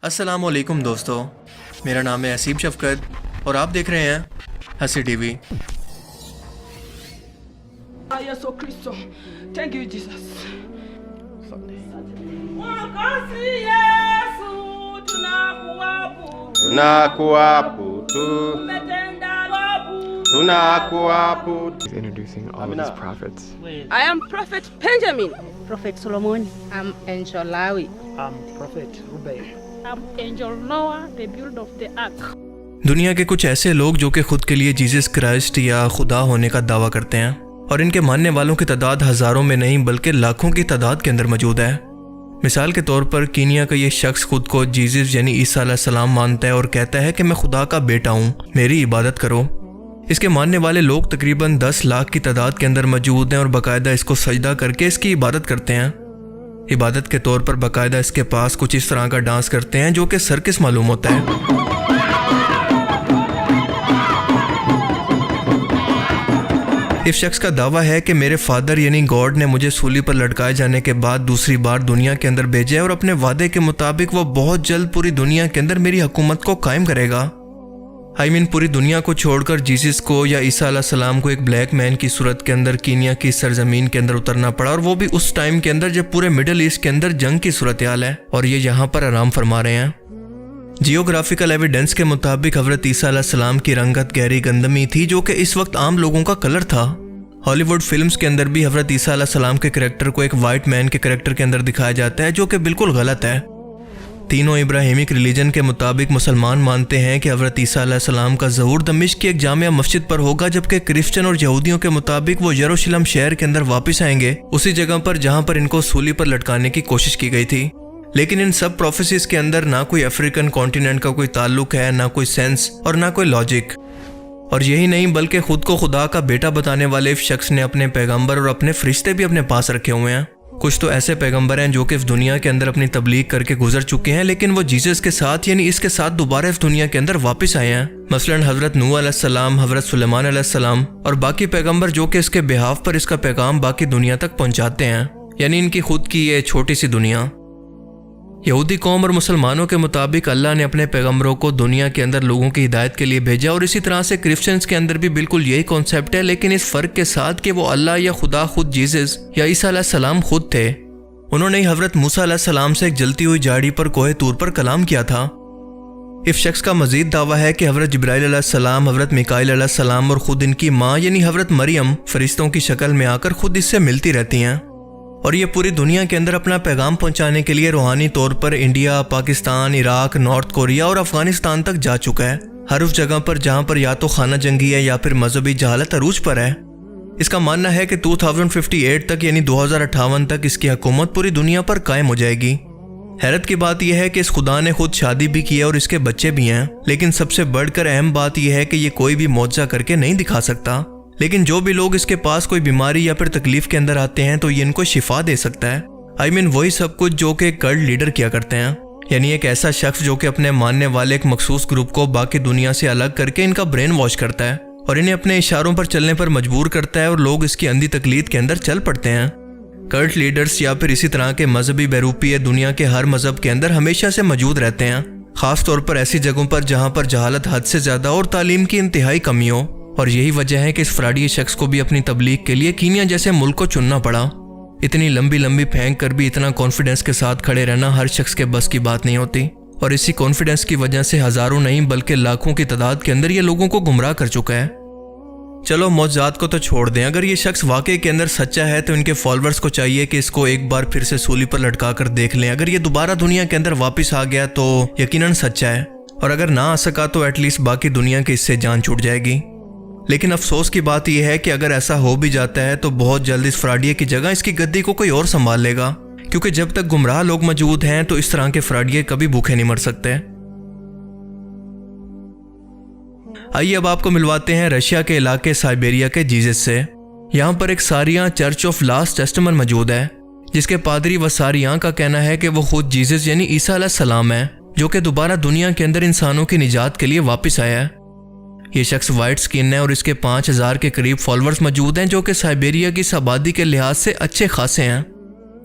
अस्सलामुअलैकुम दोस्तों, मेरा नाम है असीब शफकत और आप देख रहे हैं हंसी TV. Yesu Kristo. Thank you, Jesus. Introducing all of his prophets. I am Prophet Benjamin. Prophet Solomon. I'm Angel Lawi. I'm Prophet Ruben. I'm Angel Noah, the builder of the ark. दुनिया के कुछ ऐसे लोग जो कि खुद के लिए जीसस क्राइस्ट या खुदा होने का दावा करते हैं और इनके मानने वालों की तादाद हजारों में नहीं बल्कि लाखों की तादाद के अंदर मौजूद है। मिसाल के तौर पर कीनिया का ये शख्स खुद को जीसस यानी ईसा अलैहिस्सलाम मानता है और कहता है कि मैं खुदा का बेटा हूँ, मेरी इबादत करो। इसके मानने वाले लोग तकरीबन 10 लाख की तादाद के अंदर मौजूद हैं और बाकायदा इसको सजदा करके इसकी इबादत करते हैं। इबादत के तौर पर बाकायदा इसके पास कुछ इस तरह का डांस करते हैं जो कि सर्कस मालूम होता है। इस शख्स का दावा है कि मेरे फादर यानी गॉड ने मुझे सूली पर लटकाए जाने के बाद दूसरी बार दुनिया के अंदर भेजा है और अपने वादे के मुताबिक वो बहुत जल्द पूरी दुनिया के अंदर मेरी हुकूमत को कायम करेगा। पूरी दुनिया को छोड़कर जीसस को या ईसा अलैहिस्सलाम को एक ब्लैक मैन की सूरत के अंदर कीनिया की सरजमीन के अंदर उतरना पड़ा और वो भी उस टाइम के अंदर जब पूरे मिडिल ईस्ट के अंदर जंग की सूरत हाल है और ये यहाँ पर आराम फरमा रहे हैं। जियोग्राफिकल एविडेंस के मुताबिक हज़रत ईसा अलैहिस्सलाम की रंगत गहरी गंदमी थी जो कि इस वक्त आम लोगों का कलर था। हॉलीवुड फिल्म्स के अंदर भी हज़रत ईसा अलैहिस्सलाम के करैक्टर को एक वाइट मैन के करैक्टर के अंदर दिखाया जाता है जो कि बिल्कुल गलत है। तीनों इब्राहिमिक रिलीजन के मुताबिक मुसलमान मानते हैं कि हज़रत ईसा अलैहिस्सलाम का ज़हूर दमिश्क की एक जामिया मस्जिद पर होगा, जबकि क्रिश्चियन और यहूदियों के मुताबिक वो यरूशलेम शहर के अंदर वापस आएंगे, उसी जगह पर जहां पर इनको सूली पर लटकाने की कोशिश की गई थी। लेकिन इन सब प्रोफेसीज के अंदर ना कोई अफ्रीकन कॉन्टिनेंट का कोई ताल्लुक है, ना कोई सेंस और ना कोई लॉजिक। और यही नहीं बल्कि खुद को खुदा का बेटा बताने वाले इस शख्स ने अपने पैगंबर और अपने फरिश्ते भी अपने पास रखे हुए हैं। कुछ तो ऐसे पैगंबर हैं जो कि इस दुनिया के अंदर अपनी तबलीग करके गुजर चुके हैं, लेकिन वो जीसस के साथ यानी इसके साथ दोबारा इस दुनिया के अंदर वापस आए हैं। मसलन हज़रत नूह अलैहिस्सलाम, हज़रत सुलेमान अलैहिस्सलाम और बाकी पैगंबर जो कि इसके बिहाफ पर इसका पैगाम बाकी दुनिया तक पहुंचाते हैं, यानी इनकी खुद की ये छोटी सी दुनिया। यहूदी कौम और मुसलमानों के मुताबिक अल्लाह ने अपने पैगंबरों को दुनिया के अंदर लोगों की हिदायत के लिए भेजा और इसी तरह से क्रिश्चियंस के अंदर भी बिल्कुल यही कॉन्सेप्ट है, लेकिन इस फ़र्क के साथ कि वो अल्लाह या खुदा खुद जीसस या ईसा अलैहिस्सलाम खुद थे। उन्होंने ही हज़रत मूसा अलैहिस्सलाम से एक जलती हुई झाड़ी पर कोहे तूर पर कलाम किया था। इस शख्स का मजीद दावा है कि हज़रत जिब्राइल अलैहिस्सलाम, हज़रत मिकाईल अलैहिस्सलाम और ख़ुद इनकी माँ यानी हज़रत मरियम फरिश्तों की शक्ल में आकर खुद इससे मिलती रहती हैं और ये पूरी दुनिया के अंदर अपना पैगाम पहुंचाने के लिए रूहानी तौर पर India, Pakistan, Iraq, north Korea और अफगानिस्तान तक जा चुका है। हर उस जगह पर जहां पर या तो खाना जंगी है या फिर मजहबी जहालत अरूज पर है। इसका मानना है कि 2058 तक यानी 2058 तक इसकी हुकूमत पूरी दुनिया पर कायम हो जाएगी। हैरत की बात यह है कि इस खुदा ने खुद शादी भी की है और इसके बच्चे भी हैं, लेकिन सबसे बढ़कर अहम बात यह है कि ये कोई भी मौजज़ा करके नहीं दिखा सकता। लेकिन जो भी लोग इसके पास कोई बीमारी या फिर तकलीफ के अंदर आते हैं तो ये इनको शिफा दे सकता है। वही सब कुछ जो कि कल्ट लीडर किया करते हैं, यानी एक ऐसा शख्स जो कि अपने मानने वाले एक मखसूस ग्रुप को बाकी दुनिया से अलग करके इनका ब्रेन वॉश करता है और इन्हें अपने इशारों पर चलने पर मजबूर करता है और लोग इसकी अंधी तकलीद के अंदर चल पड़ते हैं। कल्ट लीडर्स या फिर इसी तरह के मजहबी बैरूपी दुनिया के हर मजहब के अंदर हमेशा से मौजूद रहते हैं, खास तौर पर ऐसी जगहों पर जहां पर जहालत हद से ज्यादा और तालीम की इंतहाई कमी हो। और यही वजह है कि इस फ्राडी शख्स को भी अपनी तबलीग के लिए कीनिया जैसे मुल्क को चुनना पड़ा। इतनी लंबी लंबी फेंक कर भी इतना कॉन्फिडेंस के साथ खड़े रहना हर शख्स के बस की बात नहीं होती और इसी कॉन्फिडेंस की वजह से हजारों नहीं बल्कि लाखों की तादाद के अंदर ये लोगों को गुमराह कर चुका है। चलो मौजूदात को तो छोड़ दें, अगर ये शख्स वाकई के अंदर सच्चा है तो इनके फॉलोअर्स को चाहिए कि इसको एक बार फिर से सूली पर लटका कर देख लें। अगर ये दोबारा दुनिया के अंदर वापस आ गया तो यकीनन सच्चा है, और अगर ना आ सका तो एटलीस्ट बाकी दुनिया की इससे जान छूट जाएगी। लेकिन अफसोस की बात यह है कि अगर ऐसा हो भी जाता है तो बहुत जल्द इस फ्राडिये की जगह इसकी गद्दी को कोई और संभाल लेगा, क्योंकि जब तक गुमराह लोग मौजूद हैं तो इस तरह के फ्राडिये कभी भूखे नहीं मर सकते। आइए अब आपको मिलवाते हैं रशिया के इलाके साइबेरिया के जीसस से। यहाँ पर एक सारियां चर्च ऑफ लास्ट टेस्टामेंट मौजूद है, जिसके पादरी व सारियां का कहना है कि वो खुद जीसस यानी ईसा अलैहिस्सलाम है, जो कि दोबारा दुनिया के अंदर इंसानों की निजात के लिए वापस आया है। ये शख्स वाइट स्किन है और इसके 5000 के करीब फॉलोअर्स मौजूद हैं, जो कि साइबेरिया की इस आबादी के लिहाज से अच्छे खासे हैं।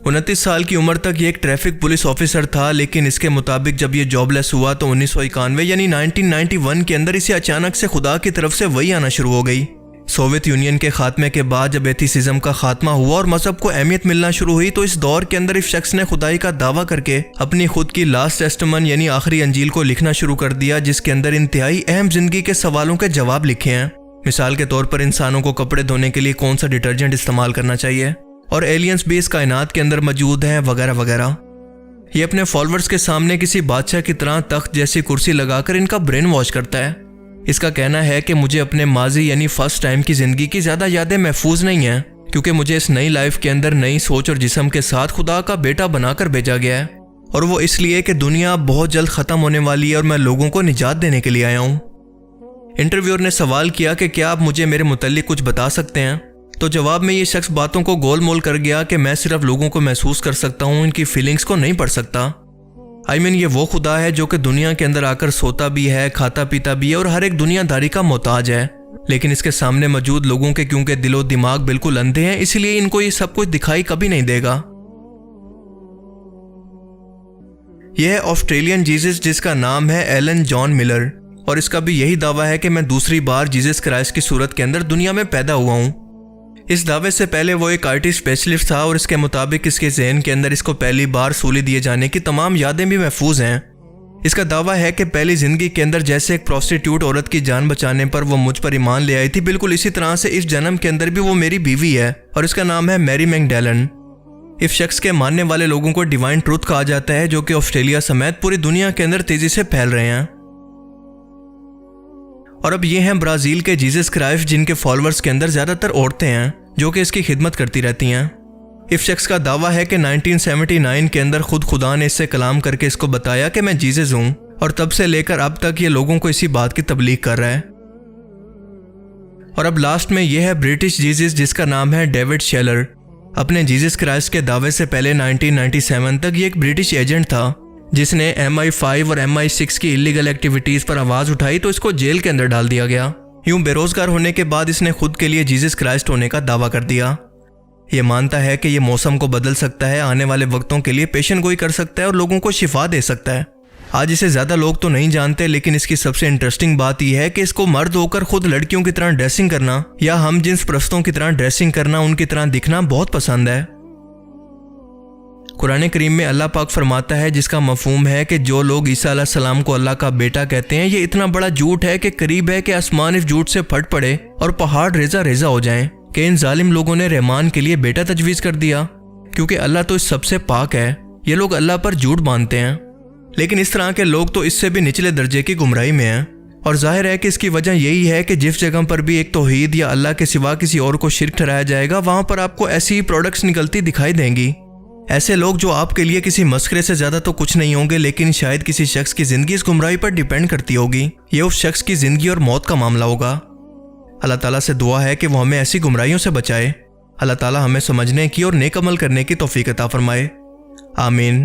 29 साल की उम्र तक ये एक ट्रैफिक पुलिस ऑफिसर था, लेकिन इसके मुताबिक जब ये जॉबलेस हुआ तो 1991 यानी 1991 के अंदर इसे अचानक से खुदा की तरफ से वही आना शुरू हो गई। सोवियत यूनियन के खात्मे के बाद जब एथिसिज्म का खात्मा हुआ और मजहब को अहमियत मिलना शुरू हुई तो इस दौर के अंदर इस शख्स ने खुदाई का दावा करके अपनी खुद की लास्ट टेस्टमन यानी आखिरी अंजील को लिखना शुरू कर दिया, जिसके अंदर इंतहाई अहम जिंदगी के सवालों के जवाब लिखे हैं। मिसाल के तौर पर इंसानों को कपड़े धोने के लिए कौन सा डिटर्जेंट इस्तेमाल करना चाहिए और एलियंस भी इस कायनात के अंदर मौजूद हैं वगैरह वगैरह। ये अपने फॉलोअर्स के सामने किसी बादशाह की तरह तख्त जैसी कुर्सी लगाकर इनका ब्रेन वॉश करता है। इसका कहना है कि मुझे अपने माजी यानी फर्स्ट टाइम की ज़िंदगी की ज़्यादा यादें महफूज नहीं हैं, क्योंकि मुझे इस नई लाइफ के अंदर नई सोच और जिस्म के साथ खुदा का बेटा बनाकर भेजा गया है, और वो इसलिए कि दुनिया बहुत जल्द ख़त्म होने वाली है और मैं लोगों को निजात देने के लिए आया हूँ। इंटरव्यूअर ने सवाल किया कि क्या आप मुझे मेरे मुतल्लिक कुछ बता सकते हैं, तो जवाब में ये शख्स बातों को गोल मोल कर गया कि मैं सिर्फ लोगों को महसूस कर सकता हूँ, इनकी फीलिंग्स को नहीं पढ़ सकता। ये वो खुदा है जो कि दुनिया के अंदर आकर सोता भी है, खाता पीता भी है और हर एक दुनियादारी का मोहताज है, लेकिन इसके सामने मौजूद लोगों के क्योंकि दिलो दिमाग बिल्कुल अंधे हैं, इसलिए इनको ये सब कुछ दिखाई कभी नहीं देगा। यह है ऑस्ट्रेलियन जीसस जिसका नाम है एलन जॉन मिलर, और इसका भी यही दावा है कि मैं दूसरी बार जीसस क्राइस्ट की सूरत के अंदर दुनिया में पैदा हुआ हूँ। इस दावे से पहले वो एक आईटी स्पेशलिस्ट था और इसके मुताबिक इसके जहन के अंदर इसको पहली बार सूली दिए जाने की तमाम यादें भी महफूज हैं। इसका दावा है कि पहली ज़िंदगी के अंदर जैसे एक प्रोस्टिट्यूट औरत की जान बचाने पर वो मुझ पर ईमान ले आई थी, बिल्कुल इसी तरह से इस जन्म के अंदर भी वो मेरी बीवी है और इसका नाम है मैरी मैगडेलन। इस शख्स के मानने वाले लोगों को डिवाइन ट्रूथ कहा जाता है, जो कि ऑस्ट्रेलिया समेत पूरी दुनिया के अंदर तेजी से फैल रहे हैं। और अब ये हैं ब्राज़ील के जीसस क्राइस्ट, जिनके फॉलोअर्स के अंदर ज़्यादातर औरतें हैं जो कि इसकी खिदमत करती रहती हैं। इस शख्स का दावा है कि 1979 के अंदर खुदा ने इससे कलाम करके इसको बताया कि मैं जीसस हूँ, और तब से लेकर अब तक ये लोगों को इसी बात की तबलीग कर रहा है। और अब लास्ट में यह है ब्रिटिश जीसस जिसका नाम है डेविड शेलर। अपने जीसस क्राइस्ट के दावे से पहले 1997 तक ये एक ब्रिटिश एजेंट था जिसने MI5 और MI6 की इलीगल एक्टिविटीज़ पर आवाज़ उठाई तो इसको जेल के अंदर डाल दिया गया। यूं बेरोजगार होने के बाद इसने खुद के लिए जीसस क्राइस्ट होने का दावा कर दिया। ये मानता है कि ये मौसम को बदल सकता है, आने वाले वक्तों के लिए पेशन गोई कर सकता है और लोगों को शिफा दे सकता है। आज इसे ज़्यादा लोग तो नहीं जानते, लेकिन इसकी सबसे इंटरेस्टिंग बात यह है कि इसको मर्द होकर खुद लड़कियों की तरह ड्रेसिंग करना या हम जिन्स परस्तों की तरह ड्रेसिंग करना, उनकी तरह दिखना बहुत पसंद है। कुरान करीम में अल्लाह पाक फरमाता है, जिसका मफहूम है कि जो लोग ईसा अलैहिस्सलाम को अल्लाह का बेटा कहते हैं, ये इतना बड़ा झूठ है कि करीब है कि आसमान इस झूठ से फट पड़े और पहाड़ रेजा रेजा हो जाएं कि इन जालिम लोगों ने रहमान के लिए बेटा तजवीज़ कर दिया, क्योंकि अल्लाह तो इस सबसे पाक है। ये लोग अल्लाह पर झूठ बांधते हैं, लेकिन इस तरह के लोग तो इससे भी निचले दर्जे की गुमराही में हैं। और जाहिर है कि इसकी वजह यही है कि जिस जगह पर भी एक तौहीद या अल्लाह के सिवा किसी और को शिर्क ठहराया जाएगा, वहाँ पर आपको ऐसी ही प्रोडक्ट्स निकलती दिखाई देंगी। ऐसे लोग जो आपके लिए किसी मस्खरे से ज़्यादा तो कुछ नहीं होंगे, लेकिन शायद किसी शख्स की ज़िंदगी इस गुमराही पर डिपेंड करती होगी। ये उस शख्स की ज़िंदगी और मौत का मामला होगा। अल्लाह ताला से दुआ है कि वो हमें ऐसी गुमराहियों से बचाए। अल्लाह ताला हमें समझने की और नेक अमल करने की तौफीक अता फरमाए। आमीन।